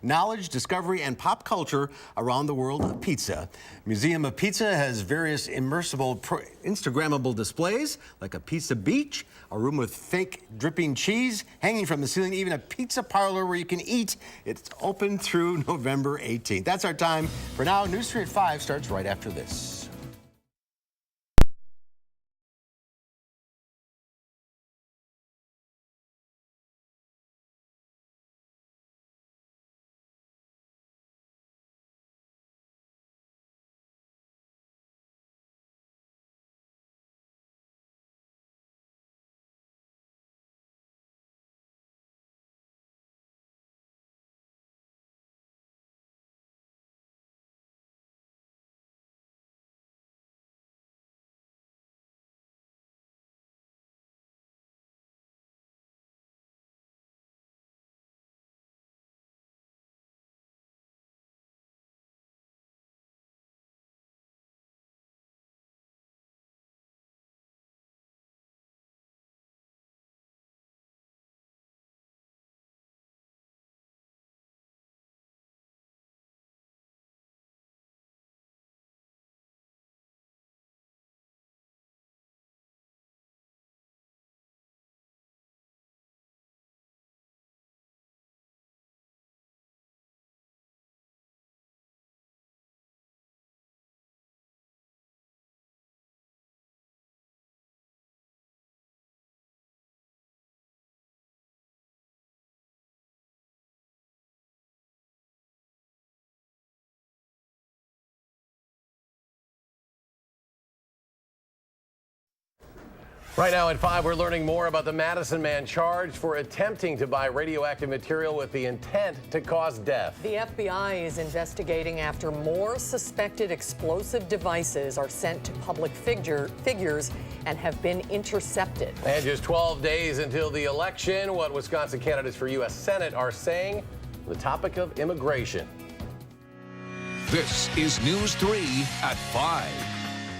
knowledge, discovery, and pop culture around the world of pizza. Museum of Pizza has various immersible, Instagrammable displays, like a pizza beach, a room with fake dripping cheese hanging from the ceiling, even a pizza parlor where you can eat. It's open through November 18th. That's our time for now. News 3 at 5 starts right after this. Right now at 5, we're learning more about the Madison man charged for attempting to buy radioactive material with the intent to cause death. The FBI is investigating after more suspected explosive devices are sent to public figures and have been intercepted. And just 12 days until the election, what Wisconsin candidates for U.S. Senate are saying on the topic of immigration. This is News 3 at 5.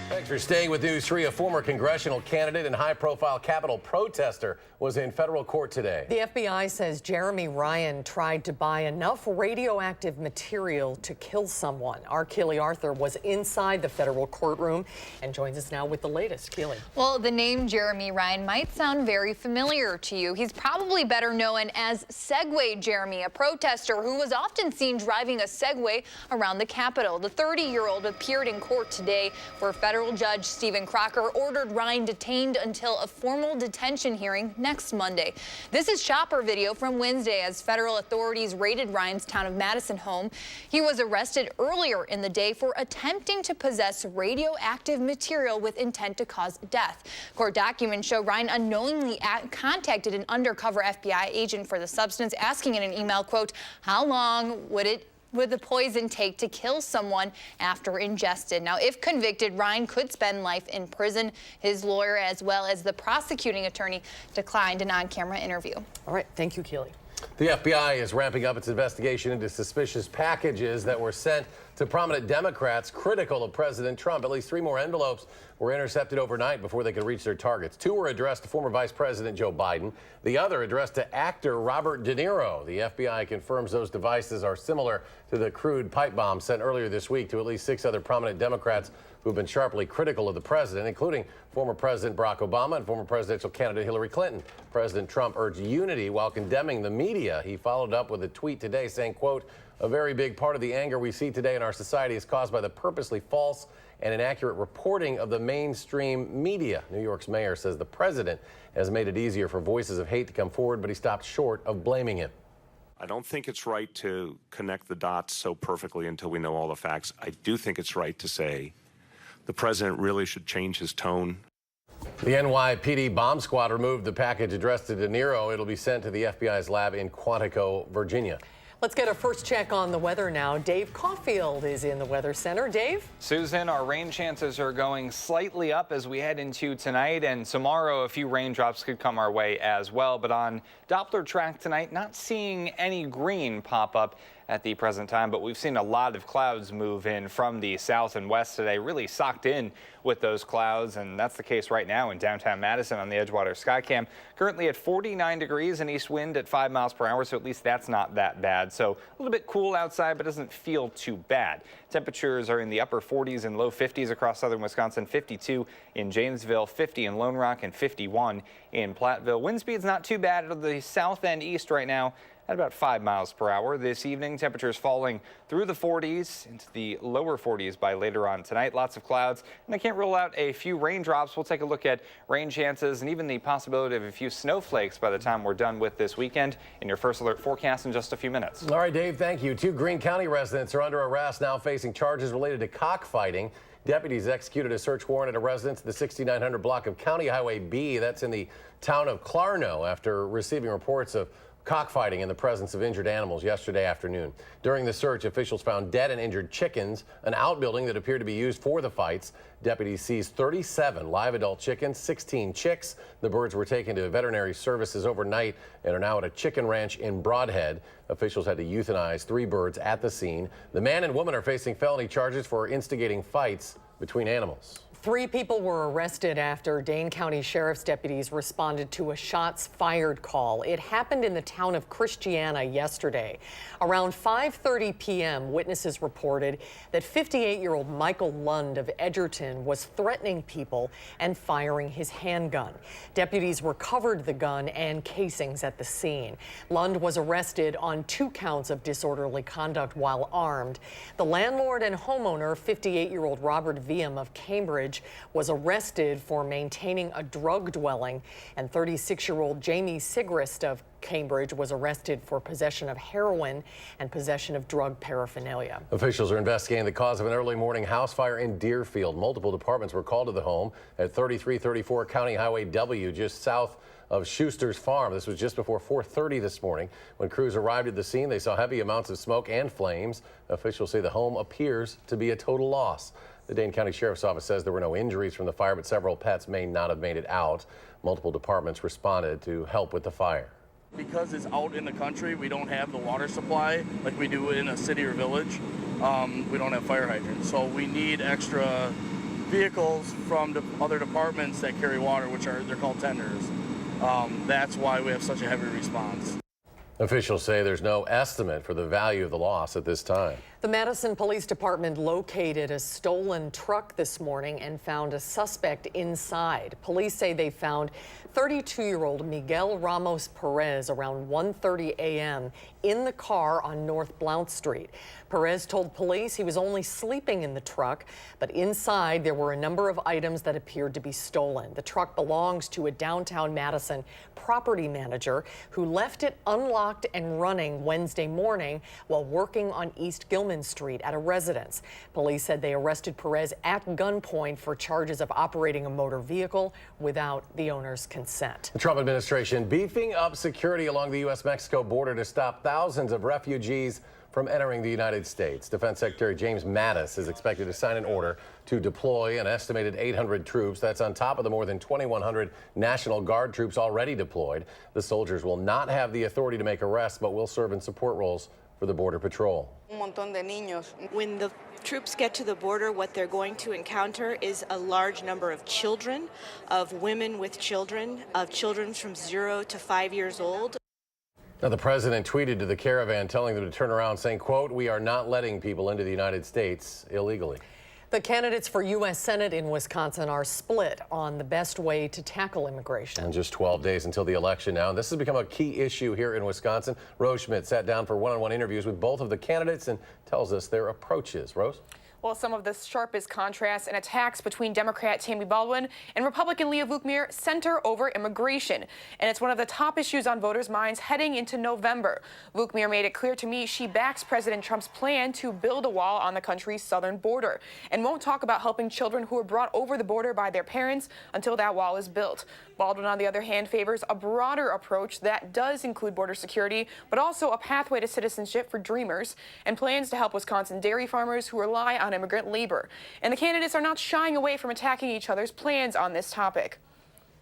Thanks for staying with News 3. A former congressional candidate and high-profile Capitol protester was in federal court today. The FBI says Jeremy Ryan tried to buy enough radioactive material to kill someone. Our Keely Arthur was inside the federal courtroom and joins us now with the latest. Keely. Well, the name Jeremy Ryan might sound very familiar to you. He's probably better known as Segway Jeremy, a protester who was often seen driving a Segway around the Capitol. The 30-year-old appeared in court today where federal Judge Stephen Crocker ordered Ryan detained until a formal detention hearing next Monday. This is chopper video from Wednesday as federal authorities raided Ryan's town of Madison home. He was arrested earlier in the day for attempting to possess radioactive material with intent to cause death. Court documents show Ryan unknowingly contacted an undercover FBI agent for the substance, asking in an email, quote, "How long would the poison take to kill someone after ingested?" Now, if convicted, Ryan could spend life in prison. His lawyer, as well as the prosecuting attorney, declined an on-camera interview. All right. Thank you, Keely. The FBI is ramping up its investigation into suspicious packages that were sent to prominent Democrats critical of President Trump. At least 3 more envelopes were intercepted overnight before they could reach their targets. 2 were addressed to former Vice President Joe Biden. The other addressed to actor Robert De Niro. The FBI confirms those devices are similar to the crude pipe bomb sent earlier this week to at least 6 other prominent Democrats who have been sharply critical of the president, including former President Barack Obama and former presidential candidate Hillary Clinton. President Trump urged unity while condemning the media. He followed up with a tweet today saying, quote, "A very big part of the anger we see today in our society is caused by the purposely false and inaccurate reporting of the mainstream media." New York's mayor says the president has made it easier for voices of hate to come forward, but he stopped short of blaming him. I don't think it's right to connect the dots so perfectly until we know all the facts. I do think it's right to say the president really should change his tone. The NYPD bomb squad removed the package addressed to De Niro. It'll be sent to the FBI's lab in Quantico, Virginia. Let's get a first check on the weather now. Dave Caulfield is in the Weather Center. Dave? Susan, our rain chances are going slightly up as we head into tonight, and tomorrow a few raindrops could come our way as well. But on Doppler track tonight, not seeing any green pop up at the present time, but we've seen a lot of clouds move in from the south and west today, really socked in with those clouds, and that's the case right now in downtown Madison on the Edgewater Skycam. Currently at 49 degrees, an east wind at 5 miles per hour, so at least that's not that bad. So a little bit cool outside, but doesn't feel too bad. Temperatures are in the upper 40s and low 50s across southern Wisconsin, 52 in Janesville, 50 in Lone Rock, and 51 in Platteville. Wind speed's not too bad at the south and east right now at about 5 miles per hour. This evening, temperatures falling through the 40s into the lower 40s by later on tonight. Lots of clouds, and I can't rule out a few raindrops. We'll take a look at rain chances and even the possibility of a few snowflakes by the time we're done with this weekend in your first alert forecast in just a few minutes. All right, Dave, thank you. 2 Greene County residents are under arrest now facing charges related to cockfighting. Deputies executed a search warrant at a residence at the 6900 block of County Highway B. That's in the town of Clarno after receiving reports of cockfighting in the presence of injured animals yesterday afternoon. During the search, officials found dead and injured chickens, an outbuilding that appeared to be used for the fights. Deputies seized 37 live adult chickens, 16 chicks. The birds were taken to veterinary services overnight and are now at a chicken ranch in Broadhead. Officials had to euthanize 3 birds at the scene. The man and woman are facing felony charges for instigating fights between animals. 3 people were arrested after Dane County Sheriff's deputies responded to a shots fired call. It happened in the town of Christiana yesterday. Around 5:30 p.m., witnesses reported that 58-year-old Michael Lund of Edgerton was threatening people and firing his handgun. Deputies recovered the gun and casings at the scene. Lund was arrested on 2 counts of disorderly conduct while armed. The landlord and homeowner, 58-year-old Robert Viam of Cambridge, was arrested for maintaining a drug dwelling, and 36-year-old Jamie Sigrist of Cambridge was arrested for possession of heroin and possession of drug paraphernalia. Officials are investigating the cause of an early morning house fire in Deerfield. Multiple departments were called to the home at 3334 County Highway W, just south of Schuster's Farm. This was just before 4:30 this morning. When crews arrived at the scene, they saw heavy amounts of smoke and flames. Officials say the home appears to be a total loss. The Dane County Sheriff's Office says there were no injuries from the fire, but several pets may not have made it out. Multiple departments responded to help with the fire. Because it's out in the country, we don't have the water supply like we do in a city or village. We don't have fire hydrants, so we need extra vehicles from other departments that carry water, they're called tenders. That's why we have such a heavy response. Officials say there's no estimate for the value of the loss at this time. The Madison Police Department located a stolen truck this morning and found a suspect inside. Police say they found 32-year-old Miguel Ramos Perez around 1:30 a.m. in the car on North Blount Street. Perez told police he was only sleeping in the truck, but inside there were a number of items that appeared to be stolen. The truck belongs to a downtown Madison property manager who left it unlocked and running Wednesday morning while working on East Gilman Street at a residence. Police said they arrested Perez at gunpoint for charges of operating a motor vehicle without the owner's consent. The Trump administration beefing up security along the U.S.-Mexico border to stop thousands of refugees from entering the United States. Defense Secretary James Mattis is expected to sign an order to deploy an estimated 800 troops. That's on top of the more than 2,100 National Guard troops already deployed. The soldiers will not have the authority to make arrests, but will serve in support roles for the Border Patrol. When the troops get to the border, what they're going to encounter is a large number of children, of women with children, of children from 0 to 5 years old. Now, the president tweeted to the caravan telling them to turn around, saying, quote, "We are not letting people into the United States illegally." The candidates for U.S. Senate in Wisconsin are split on the best way to tackle immigration. And just 12 days until the election now. And this has become a key issue here in Wisconsin. Rose Schmidt sat down for one-on-one interviews with both of the candidates and tells us their approaches. Rose? Well, some of the sharpest contrasts and attacks between Democrat Tammy Baldwin and Republican Leah Vukmir center over immigration. And it's one of the top issues on voters' minds heading into November. Vukmir made it clear to me she backs President Trump's plan to build a wall on the country's southern border and won't talk about helping children who are brought over the border by their parents until that wall is built. Baldwin, on the other hand, favors a broader approach that does include border security, but also a pathway to citizenship for dreamers and plans to help Wisconsin dairy farmers who rely on immigrant labor. And the candidates are not shying away from attacking each other's plans on this topic.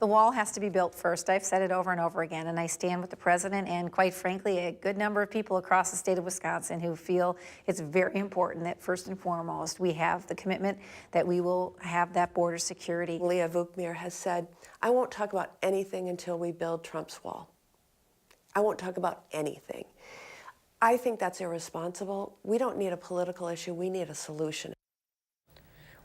The wall has to be built first. I've said it over and over again, and I stand with the president and, quite frankly, a good number of people across the state of Wisconsin who feel it's very important that, first and foremost, we have the commitment that we will have that border security. Leah Vukmir has said, I won't talk about anything until we build Trump's wall. I won't talk about anything. I think that's irresponsible. We don't need a political issue. We need a solution.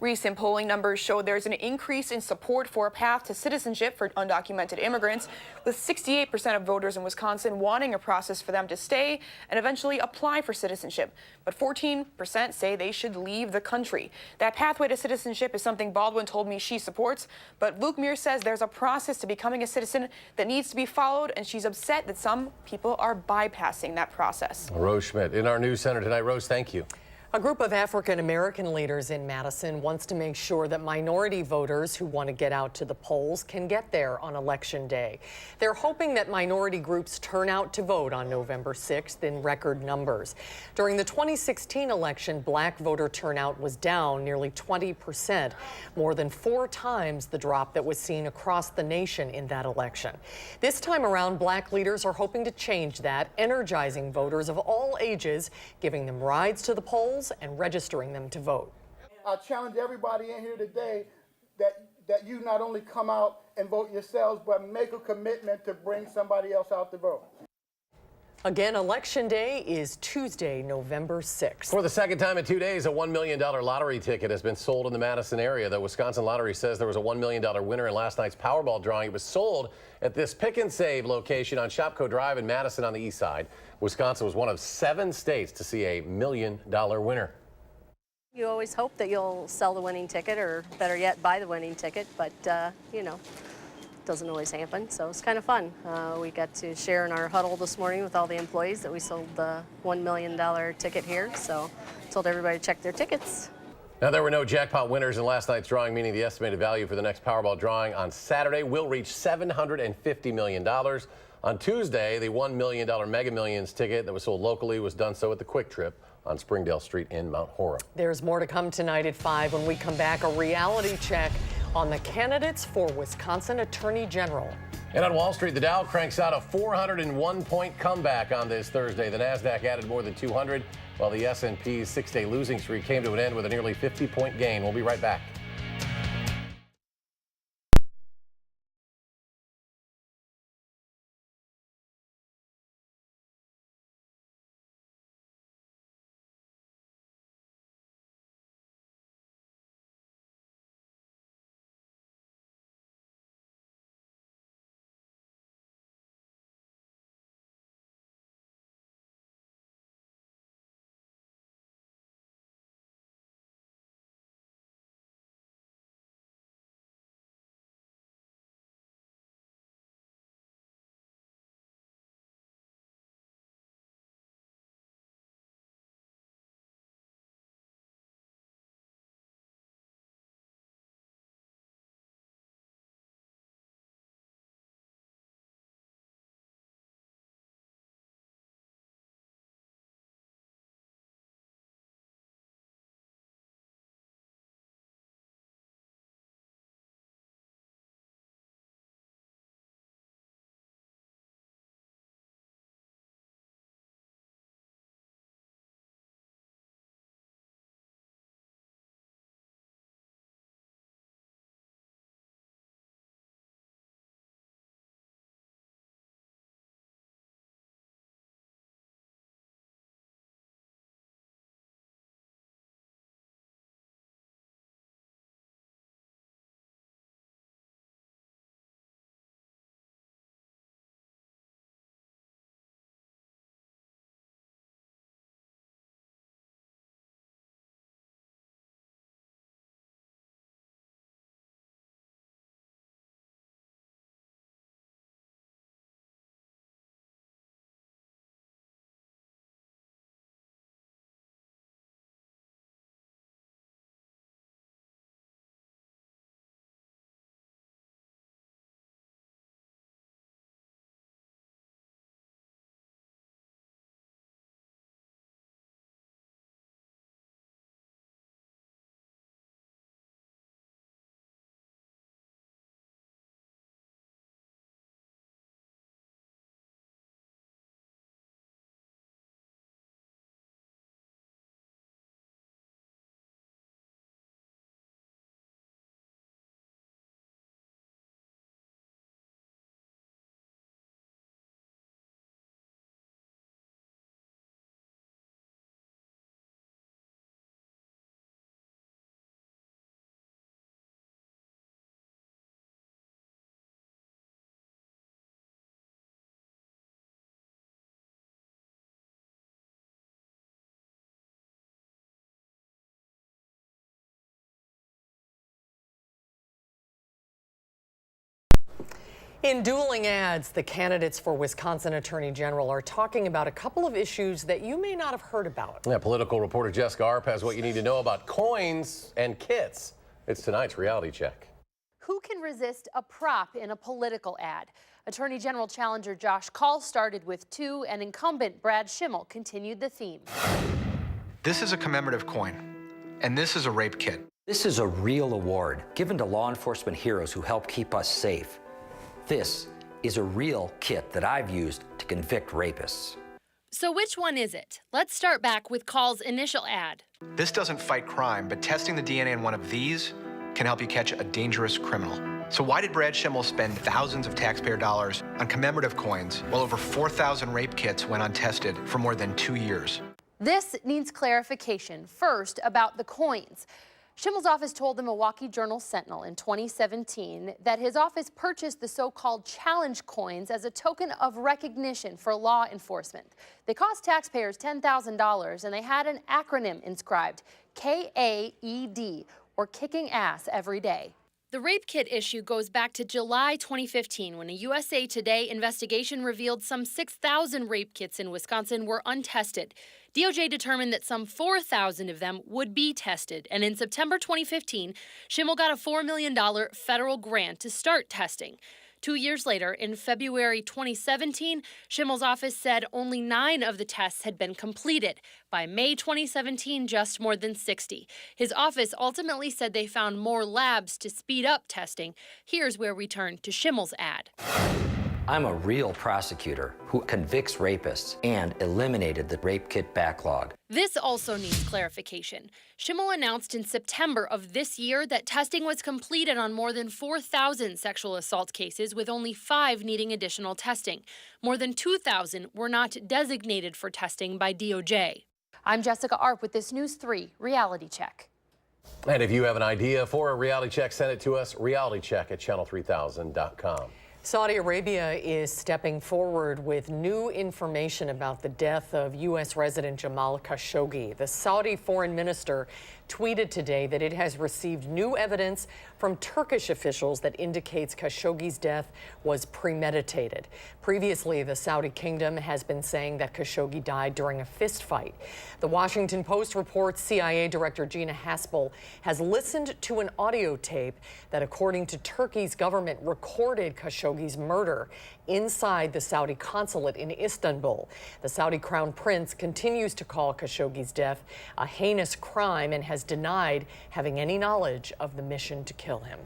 Recent polling numbers show there's an increase in support for a path to citizenship for undocumented immigrants, with 68% of voters in Wisconsin wanting a process for them to stay and eventually apply for citizenship. But 14% say they should leave the country. That pathway to citizenship is something Baldwin told me she supports, but Vukmir says there's a process to becoming a citizen that needs to be followed, and she's upset that some people are bypassing that process. Rose Schmidt in our news center tonight. Rose, thank you. A group of African-American leaders in Madison wants to make sure that minority voters who want to get out to the polls can get there on Election Day. They're hoping that minority groups turn out to vote on November 6th in record numbers. During the 2016 election, black voter turnout was down nearly 20%, more than 4 times the drop that was seen across the nation in that election. This time around, black leaders are hoping to change that, energizing voters of all ages, giving them rides to the polls and registering them to vote. I challenge everybody in here today that you not only come out and vote yourselves, but make a commitment to bring somebody else out to vote. Again, Election Day is Tuesday, November 6th. For the second time in 2 days, a $1 million lottery ticket has been sold in the Madison area. The Wisconsin Lottery says there was a $1 million winner in last night's Powerball drawing. It was sold at this Pick and Save location on Shopko Drive in Madison on the east side. Wisconsin was one of 7 states to see a $1 million winner. You always hope that you'll sell the winning ticket, or better yet, buy the winning ticket, but you know, it doesn't always happen, so it's kind of fun. We got to share in our huddle this morning with all the employees that we sold the $1 million ticket here, so told everybody to check their tickets. Now, there were no jackpot winners in last night's drawing, meaning the estimated value for the next Powerball drawing on Saturday will reach $750 million. On Tuesday, the $1 million Mega Millions ticket that was sold locally was done so at the Quick Trip on Springdale Street in Mount Horeb. There's more to come tonight at 5 when we come back. A reality check on the candidates for Wisconsin Attorney General. And on Wall Street, the Dow cranks out a 401-point comeback on this Thursday. The Nasdaq added more than 200, while the S&P's 6-day losing streak came to an end with a nearly 50-point gain. We'll be right back. In dueling ads, the candidates for Wisconsin Attorney General are talking about a couple of issues that you may not have heard about. Yeah, political reporter Jessica Arp has what you need to know about coins and kits. It's tonight's reality check. Who can resist a prop in a political ad? Attorney General challenger Josh Kaul started with 2, and incumbent Brad Schimmel continued the theme. This is a commemorative coin, and this is a rape kit. This is a real award given to law enforcement heroes who help keep us safe. This is a real kit that I've used to convict rapists. So which one is it? Let's start back with Kaul's initial ad. This doesn't fight crime, but testing the DNA in one of these can help you catch a dangerous criminal. So why did Brad Schimmel spend thousands of taxpayer dollars on commemorative coins while over 4,000 rape kits went untested for more than 2 years? This needs clarification. First, about the coins. Schimmel's office told the Milwaukee Journal-Sentinel in 2017 that his office purchased the so-called challenge coins as a token of recognition for law enforcement. They cost taxpayers $10,000, and they had an acronym inscribed, KAED, or kicking ass every day. The rape kit issue goes back to July 2015 when a USA Today investigation revealed some 6,000 rape kits in Wisconsin were untested. DOJ determined that some 4,000 of them would be tested, and in September 2015, Schimmel got a $4 million federal grant to start testing. 2 years later, in February 2017, Schimmel's office said only 9 of the tests had been completed. By May 2017, just more than 60. His office ultimately said they found more labs to speed up testing. Here's where we turn to Schimmel's ad. I'm a real prosecutor who convicts rapists and eliminated the rape kit backlog. This also needs clarification. Schimmel announced in September of this year that testing was completed on more than 4,000 sexual assault cases, with only 5 needing additional testing. More than 2,000 were not designated for testing by DOJ. I'm Jessica Arp with this News 3 Reality Check. And if you have an idea for a reality check, send it to us, realitycheck@channel3000.com. Saudi Arabia is stepping forward with new information about the death of U.S. resident Jamal Khashoggi. The Saudi foreign minister tweeted today that it has received new evidence from Turkish officials that indicates Khashoggi's death was premeditated. Previously, the Saudi kingdom has been saying that Khashoggi died during a fist fight. The Washington Post reports CIA Director Gina Haspel has listened to an audio tape that, according to Turkey's government, recorded Khashoggi's murder inside the Saudi consulate in Istanbul. The Saudi Crown Prince continues to call Khashoggi's death a heinous crime and has denied having any knowledge of the mission to kill him.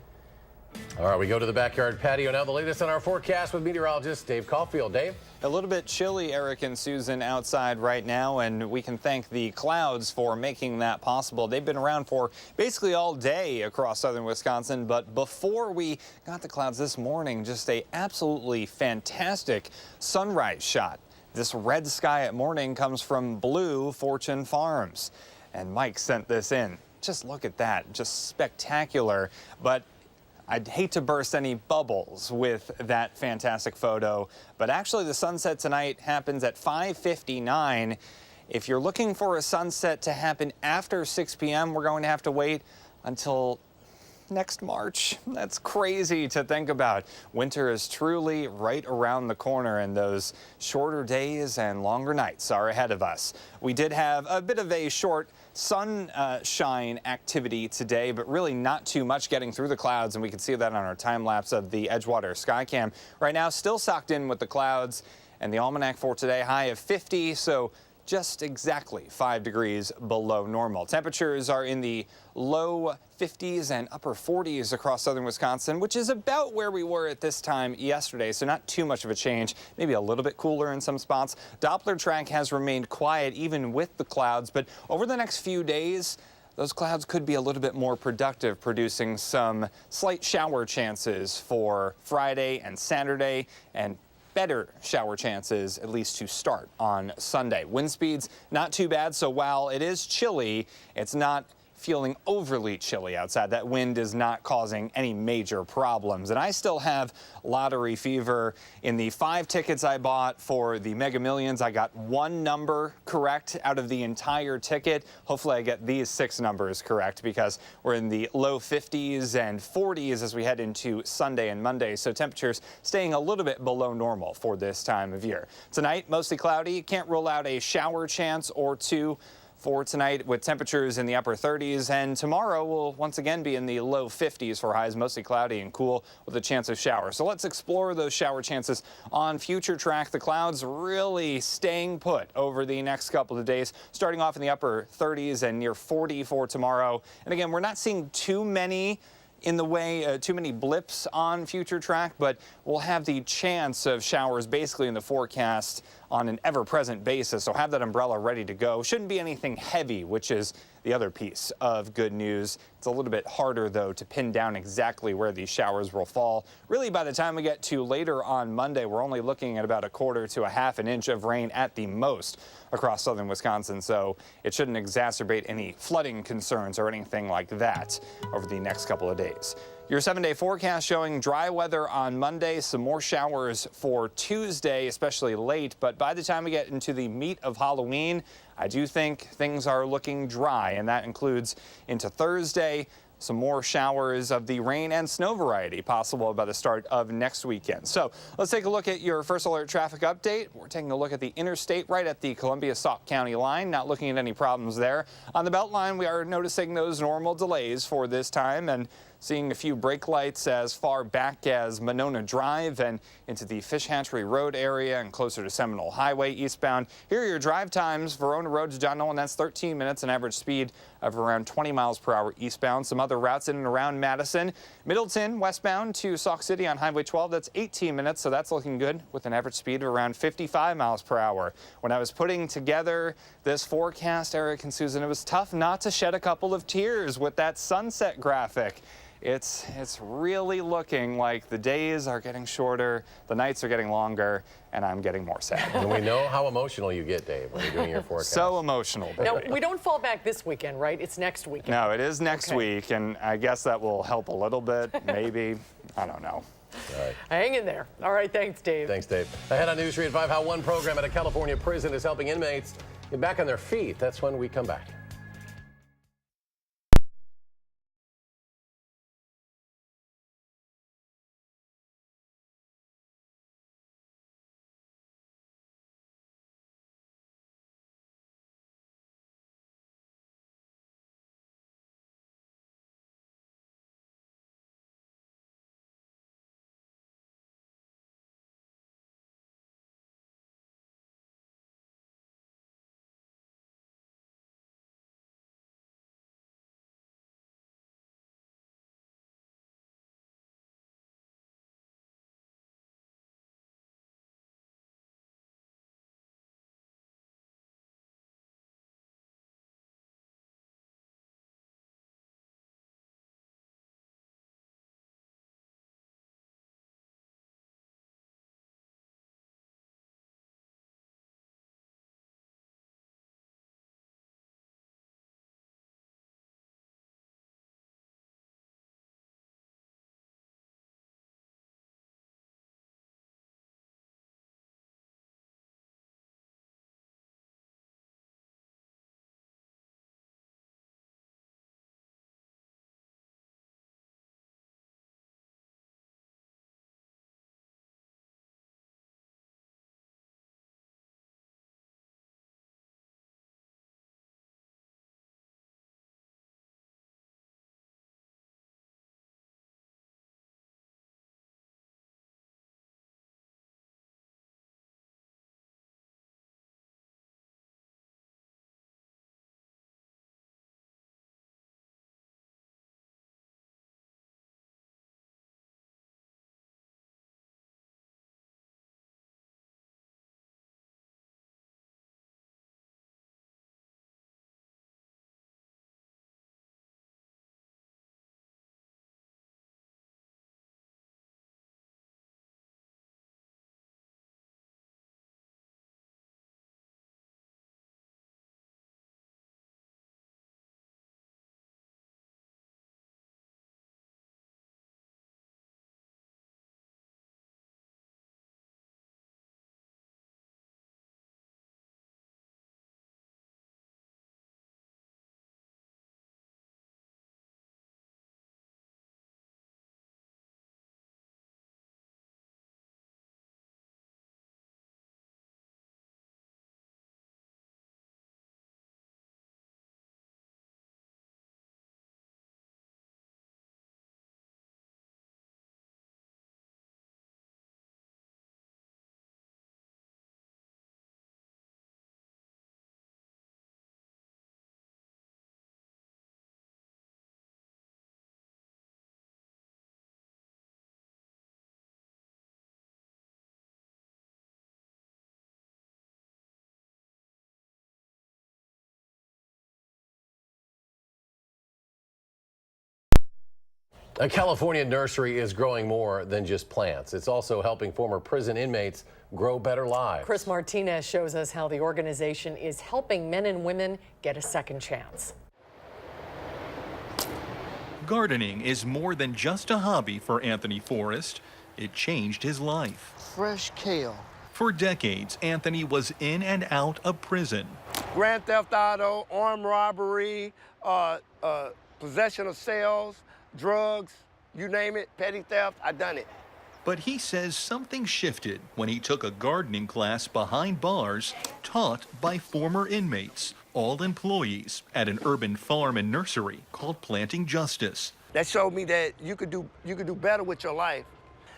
All right, we go to the backyard patio now. The latest on our forecast with meteorologist Dave Caulfield. Dave? A little bit chilly, Eric and Susan, outside right now, and we can thank the clouds for making that possible. They've been around for basically all day across southern Wisconsin, but before we got the clouds this morning, just a absolutely fantastic sunrise shot. This red sky at morning comes from Blue Fortune Farms, and Mike sent this in. Just look at that, just spectacular, but I'd hate to burst any bubbles with that fantastic photo, but actually the sunset tonight happens at 5:59. If you're looking for a sunset to happen after 6 p.m., we're going to have to wait until next March. That's crazy to think about. Winter is truly right around the corner, and those shorter days and longer nights are ahead of us. We did have a bit of a short sunshine activity today, but really not too much getting through the clouds, and we can see that on our time lapse of the Edgewater Skycam. Right now, still socked in with the clouds, and the almanac for today, high of 50, so just exactly 5 degrees below normal. Temperatures are in the low 50s and upper 40s across southern Wisconsin, which is about where we were at this time yesterday, so not too much of a change, maybe a little bit cooler in some spots. Doppler track has remained quiet even with the clouds, but over the next few days, those clouds could be a little bit more productive, producing some slight shower chances for Friday and Saturday, and better shower chances, at least to start on Sunday. Wind speeds not too bad, so while it is chilly, it's not feeling overly chilly outside. That wind is not causing any major problems. And I still have lottery fever. In the 5 tickets I bought for the Mega Millions, I got 1 number correct out of the entire ticket. Hopefully I get these 6 numbers correct, because we're in the low 50s and 40s as we head into Sunday and Monday. So temperatures staying a little bit below normal for this time of year. Tonight, mostly cloudy. Can't rule out a shower chance or 2 for tonight, with temperatures in the upper 30s, and tomorrow will once again be in the low 50s for highs, mostly cloudy and cool with a chance of showers. So let's explore those shower chances on Future Track. The clouds really staying put over the next couple of days, starting off in the upper 30s and near 40 for tomorrow. And again, we're not seeing too many too many blips on Future Track, but we'll have the chance of showers basically in the forecast on an ever-present basis, so have that umbrella ready to go. Shouldn't be anything heavy, which is the other piece of good news. It's a little bit harder, though, to pin down exactly where these showers will fall. Really, by the time we get to later on Monday, we're only looking at about 1/4 to 1/2 inch of rain at the most across southern Wisconsin, so it shouldn't exacerbate any flooding concerns or anything like that over the next couple of days. Your 7-day forecast showing dry weather on Monday, some more showers for Tuesday, especially late. But by the time we get into the meat of Halloween, I do think things are looking dry, and that includes into Thursday. Some more showers of the rain and snow variety possible by the start of next weekend. So let's take a look at your first alert traffic update. We're taking a look at the interstate right at the Columbia-Sauk County line. Not looking at any problems there. On the Beltline, we are noticing those normal delays for this time and seeing a few brake lights as far back as Monona Drive and into the Fish Hatchery Road area and closer to Seminole Highway eastbound. Here are your drive times. Verona Road to John Nolan, that's 13 minutes, an average speed of around 20 miles per hour eastbound. Some other routes in and around Madison. Middleton westbound to Sauk City on Highway 12, that's 18 minutes, so that's looking good with an average speed of around 55 miles per hour. When I was putting together this forecast, Eric and Susan, it was tough not to shed a couple of tears with that sunset graphic. It's really looking like the days are getting shorter, the nights are getting longer, and I'm getting more sad. And we know how emotional you get, Dave, when you're doing your forecast. So emotional. Now, we don't fall back this weekend, right? It's next weekend. No, it is next week, and I guess that will help a little bit, maybe. I don't know. All right. Hang in there. All right, thanks, Dave. Thanks, Dave. Ahead on News 3 at 5, how one program at a California prison is helping inmates get back on their feet. That's when we come back. A California nursery is growing more than just plants. It's also helping former prison inmates grow better lives. Chris Martinez shows us how the organization is helping men and women get a second chance. Gardening is more than just a hobby for Anthony Forrest. It changed his life. Fresh kale. For decades, Anthony was in and out of prison. Grand theft auto, armed robbery, possession of cells, drugs, you name it, petty theft, I done it. But he says something shifted when he took a gardening class behind bars taught by former inmates, all employees at an urban farm and nursery called Planting Justice. That showed me that you could do better with your life.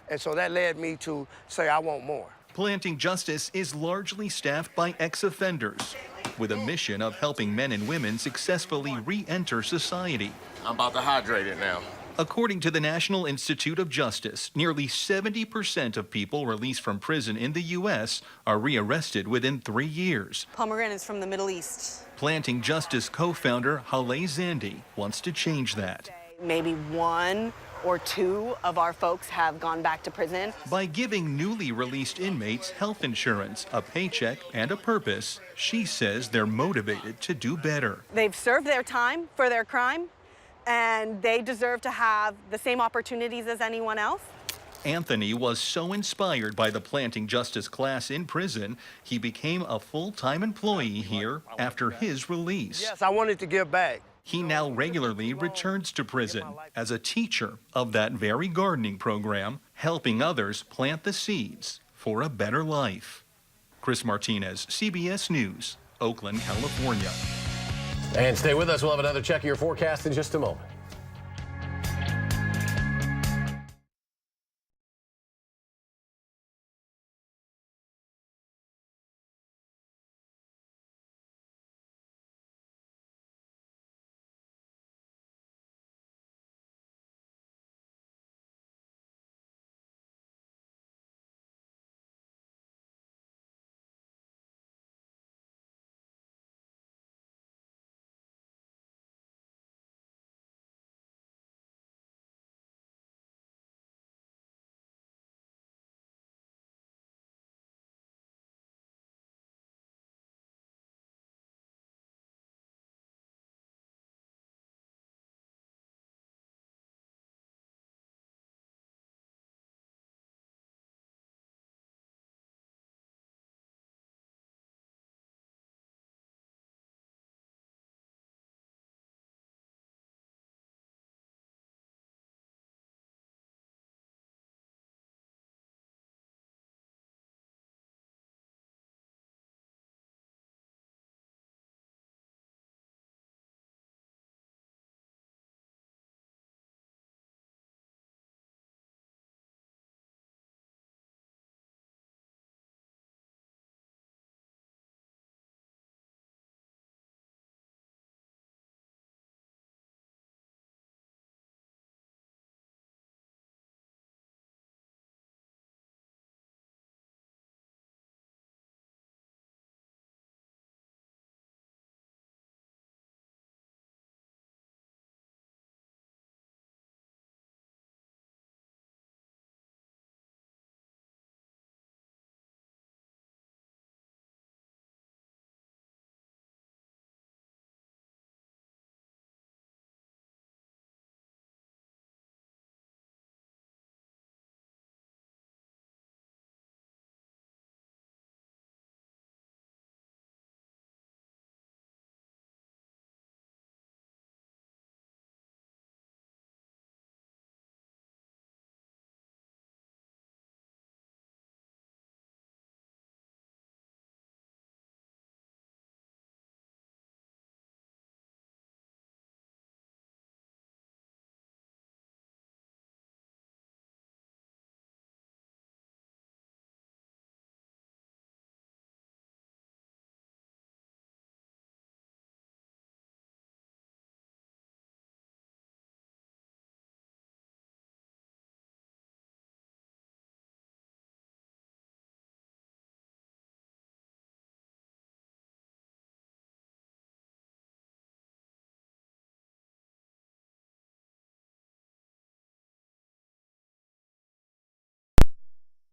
And so that led me to say I want more. Planting Justice is largely staffed by ex-offenders with a mission of helping men and women successfully re-enter society. I'm about to hydrate it now. According to the National Institute of Justice, nearly 70% of people released from prison in the U.S. are rearrested within 3 years. Pomegranate is from the Middle East. Planting Justice co-founder Haleh Zandi wants to change that. Maybe 1 or 2 of our folks have gone back to prison. By giving newly released inmates health insurance, a paycheck, and a purpose, she says they're motivated to do better. They've served their time for their crime, and they deserve to have the same opportunities as anyone else. Anthony was so inspired by the Planting Justice class in prison, he became a full-time employee here after his release. Yes, I wanted to give back. He now regularly returns to prison as a teacher of that very gardening program, helping others plant the seeds for a better life. Chris Martinez, CBS News, Oakland, California. And stay with us. We'll have another check of your forecast in just a moment.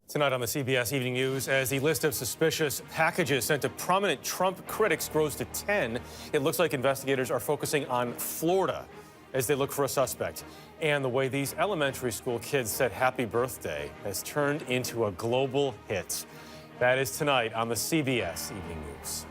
Tonight on the CBS Evening News, as the list of suspicious packages sent to prominent Trump critics grows to 10, it looks like investigators are focusing on Florida as they look for a suspect. And the way these elementary school kids said happy birthday has turned into a global hit. That is tonight on the CBS Evening News.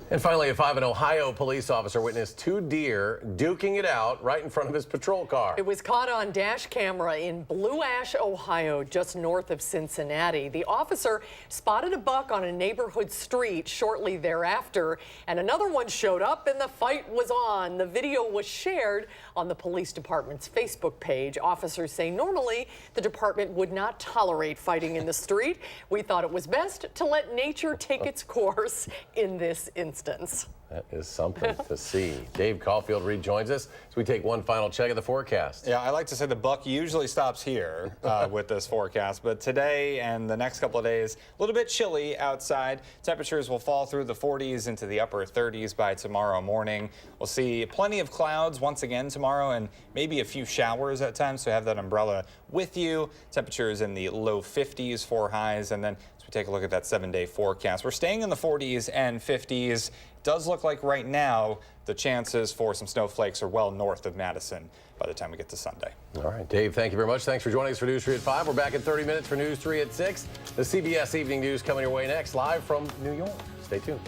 And finally, an Ohio police officer witnessed 2 deer duking it out right in front of his patrol car. It was caught on dash camera in Blue Ash, Ohio, just north of Cincinnati. The officer spotted a buck on a neighborhood street shortly thereafter, and another one showed up and the fight was on. The video was shared on the police department's Facebook page. Officers say normally the department would not tolerate fighting in the street. We thought it was best to let nature take its course in this instance. That is something to see. Dave Caulfield rejoins us as we take one final check of the forecast. Yeah, I like to say the buck usually stops here with this forecast, but today and the next couple of days, a little bit chilly outside. Temperatures will fall through the 40s into the upper 30s by tomorrow morning. We'll see plenty of clouds once again tomorrow and maybe a few showers at times, so have that umbrella with you. Temperatures in the low 50s for highs, and then we take a look at that 7-day forecast. We're staying in the 40s and 50s. Does look like right now the chances for some snowflakes are well north of Madison by the time we get to Sunday. All right, Dave, thank you very much. Thanks for joining us for News 3 at 5. We're back in 30 minutes for News 3 at 6. The CBS Evening News coming your way next, live from New York. Stay tuned.